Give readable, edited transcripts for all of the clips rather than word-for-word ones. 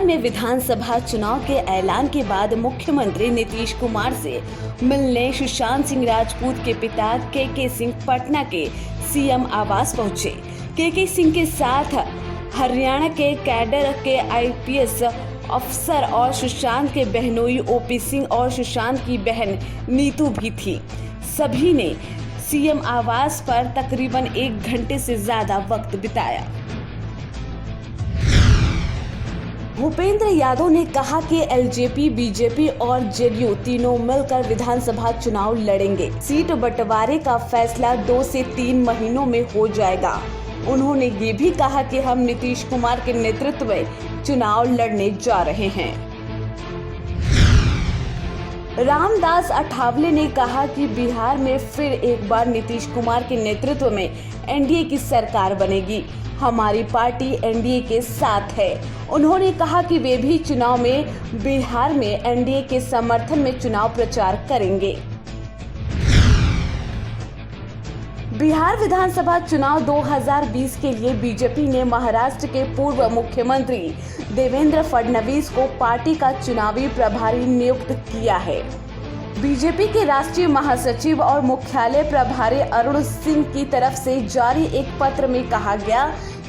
ने विधानसभा चुनाव के ऐलान के बाद मुख्यमंत्री नीतीश कुमार से मिलने सुशांत सिंह राजपूत के पिता के सिंह पटना के सीएम आवास पहुंचे। के सिंह के साथ हरियाणा के कैडर के आईपीएस अफसर और सुशांत के बहनोई ओपी सिंह और सुशांत की बहन नीतू भी थी। सभी ने सीएम आवास पर तकरीबन 1 घंटे से ज्यादा वक्त बिताया। भूपेंद्र यादव ने कहा कि एलजेपी, बीजेपी और जेडीयू तीनों मिलकर विधानसभा चुनाव लड़ेंगे। सीट बंटवारे का फैसला 2 से 3 महीनों में हो जाएगा। उन्होंने ये भी कहा कि हम नीतीश कुमार के नेतृत्व में चुनाव लड़ने जा रहे हैं। रामदास अठावले ने कहा कि बिहार में फिर एक बार नीतीश कुमार के नेतृत्व में एनडीए की सरकार बनेगी। हमारी पार्टी एनडीए के साथ है। उन्होंने कहा कि वे भी चुनाव में बिहार में एनडीए के समर्थन में चुनाव प्रचार करेंगे। बिहार विधानसभा चुनाव 2020 के लिए बीजेपी ने महाराष्ट्र के पूर्व मुख्यमंत्री देवेंद्र फडणवीस को पार्टी का चुनावी प्रभारी नियुक्त किया है। बीजेपी के राष्ट्रीय महासचिव और मुख्यालय प्रभारी अरुण सिंह की तरफ से जारी एक पत्र में कहा गया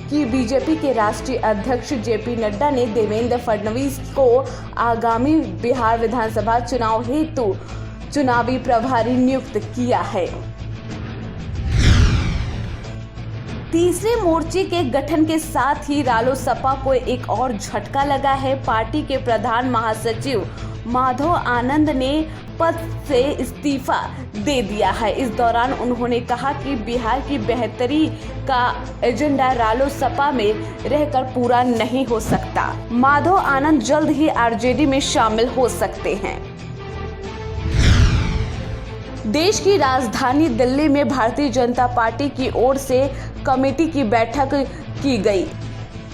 कि बीजेपी के राष्ट्रीय अध्यक्ष जेपी नड्डा ने देवेंद्र फडणवीस को आगामी बिहार विधानसभा चुनाव हेतु चुनावी प्रभारी नियुक्त किया है। तीसरे मोर्चे के गठन के साथ ही रालोसपा को एक और झटका लगा है। पार्टी के प्रधान महासचिव माधव आनंद ने पद से इस्तीफा दे दिया है। इस दौरान उन्होंने कहा कि बिहार की बेहतरी का एजेंडा रालोसपा में रहकर पूरा नहीं हो सकता। माधव आनंद जल्द ही आरजेडी में शामिल हो सकते हैं। देश की राजधानी दिल्ली में भारतीय जनता पार्टी की ओर से कमेटी की बैठक की गई।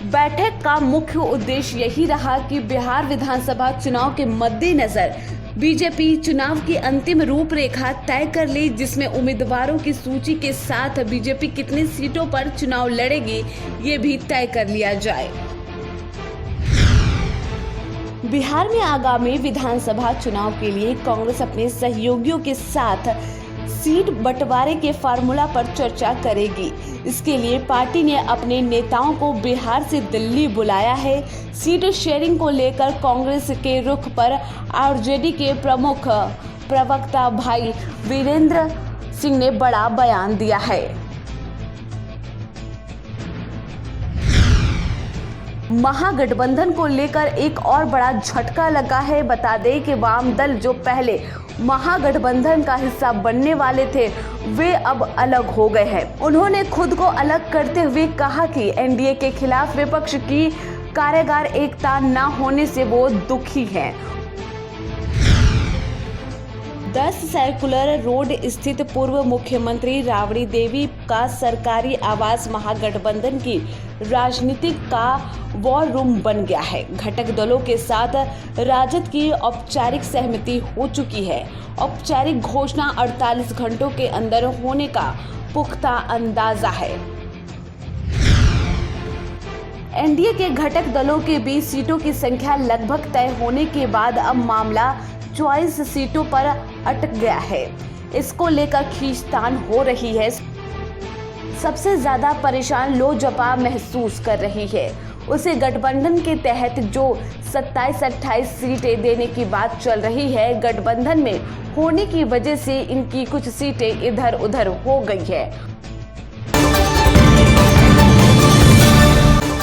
बैठक का मुख्य उद्देश्य यही रहा कि बिहार विधानसभा चुनाव के मद्देनजर बीजेपी चुनाव की अंतिम रूपरेखा तय कर ले, जिसमें उम्मीदवारों की सूची के साथ बीजेपी कितनी सीटों पर चुनाव लड़ेगी ये भी तय कर लिया जाए। बिहार में आगामी विधानसभा चुनाव के लिए कांग्रेस अपने सहयोगियों के साथ सीट बंटवारे के फार्मूला पर चर्चा करेगी। इसके लिए पार्टी ने अपने नेताओं को बिहार से दिल्ली बुलाया है। सीट शेयरिंग को लेकर कांग्रेस के रुख पर आरजेडी के प्रमुख प्रवक्ता भाई वीरेंद्र सिंह ने बड़ा बयान दिया है। महागठबंधन को लेकर एक और बड़ा झटका लगा है। बता दें कि वाम दल जो पहले महागठबंधन का हिस्सा बनने वाले थे वे अब अलग हो गए हैं। उन्होंने खुद को अलग करते हुए कहा कि एनडीए के खिलाफ विपक्ष की कारगर एकता न होने से वो दुखी हैं। 10 सर्कुलर रोड स्थित पूर्व मुख्यमंत्री राबड़ी देवी का सरकारी आवास महागठबंधन की राजनीति का वॉर रूम बन गया है। घटक दलों के साथ राजद की औपचारिक सहमति हो चुकी है। औपचारिक घोषणा 48 घंटों के अंदर होने का पुख्ता अंदाजा है। एनडीए के घटक दलों के बीच सीटों की संख्या लगभग तय होने के बाद अब मामला 24 सीटों पर अटक गया है। इसको लेकर खींचतान हो रही है। सबसे ज्यादा परेशान लोजपा महसूस कर रही है। उसे गठबंधन के तहत जो 27-28 सीटें देने की बात चल रही है, गठबंधन में होने की वजह से इनकी कुछ सीटें इधर उधर हो गई है।